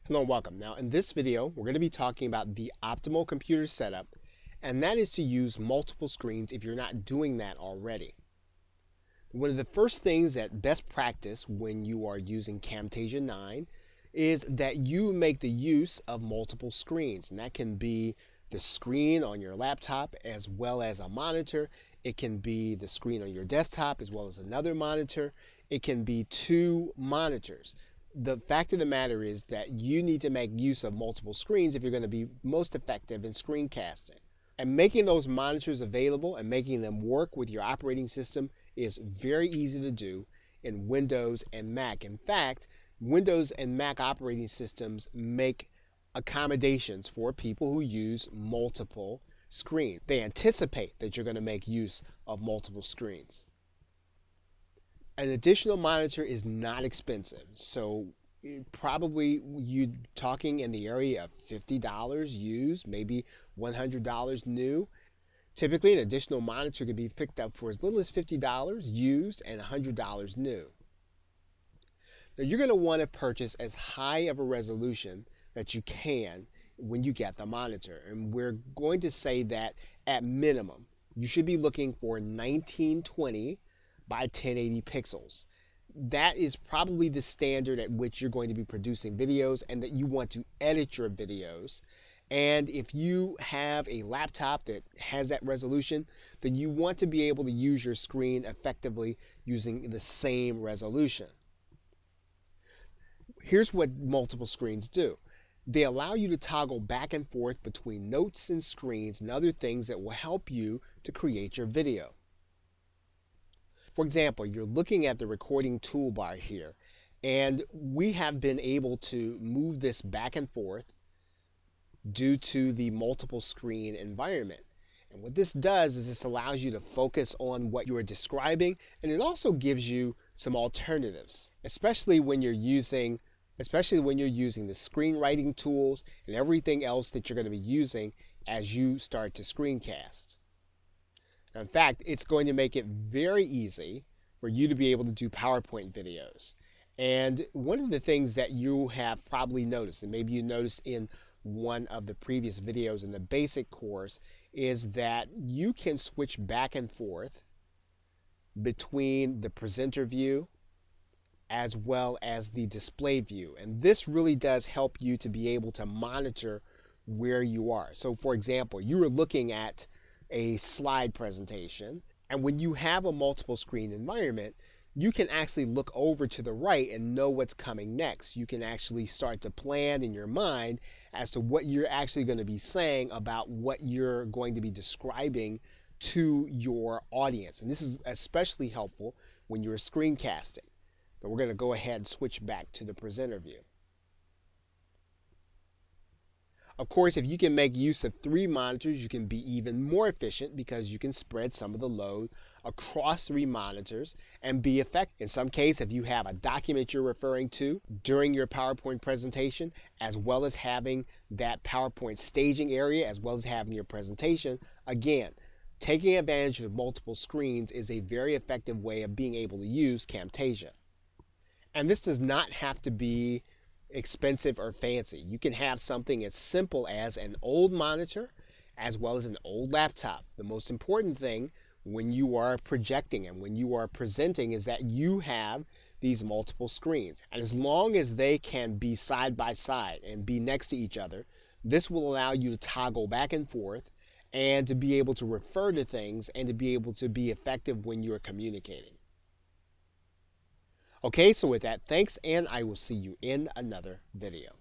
Hello and welcome. Now in this video, we're going to be talking about the optimal computer setup, and that is to use multiple screens if you're not doing that already. One of the first things that best practice when you are using Camtasia 9 is that you make the use of multiple screens, and that can be the screen on your laptop as well as a monitor. It can be the screen on your desktop as well as another monitor. It can be two monitors. The fact of the matter is that you need to make use of multiple screens if you're going to be most effective in screencasting. And making those monitors available and making them work with your operating system is very easy to do in Windows and Mac. In fact, Windows and Mac operating systems make accommodations for people who use multiple screens. They anticipate that you're going to make use of multiple screens. An additional monitor is not expensive, so probably you're talking in the area of $50 used, maybe $100 new. Typically, an additional monitor can be picked up for as little as $50 used and $100 new. Now, you're going to want to purchase as high of a resolution that you can when you get the monitor. And we're going to say that at minimum, you should be looking for 1920 by 1080 pixels. That is probably the standard at which you're going to be producing videos and that you want to edit your videos. And if you have a laptop that has that resolution, then you want to be able to use your screen effectively using the same resolution. Here's what multiple screens do. They allow you to toggle back and forth between notes and screens and other things that will help you to create your video. For example, you're looking at the recording toolbar here, and we have been able to move this back and forth due to the multiple screen environment. And what this does is this allows you to focus on what you are describing, and it also gives you some alternatives, especially when you're using the screenwriting tools and everything else that you're going to be using as you start to screencast. Now, in fact, it's going to make it very easy for you to be able to do PowerPoint videos. And one of the things that you have probably noticed, and maybe you noticed in one of the previous videos in the basic course, is that you can switch back and forth between the presenter view as well as the display view. And this really does help you to be able to monitor where you are. So for example, you were looking at a slide presentation, and when you have a multiple screen environment, you can actually look over to the right and know what's coming next. You can actually start to plan in your mind as to what you're actually going to be saying about what you're going to be describing to your audience. And this is especially helpful when you're screencasting. But we're going to go ahead and switch back to the presenter view. Of course, if you can make use of three monitors, you can be even more efficient because you can spread some of the load across three monitors and be effective. In some case, if you have a document you're referring to during your PowerPoint presentation, as well as having that PowerPoint staging area, as well as having your presentation, again, taking advantage of multiple screens is a very effective way of being able to use Camtasia. And this does not have to be expensive or fancy. You can have something as simple as an old monitor as well as an old laptop. The most important thing when you are projecting and when you are presenting is that you have these multiple screens. And as long as they can be side by side and be next to each other, this will allow you to toggle back and forth and to be able to refer to things and to be able to be effective when you're communicating. Okay, so with that, thanks, and I will see you in another video.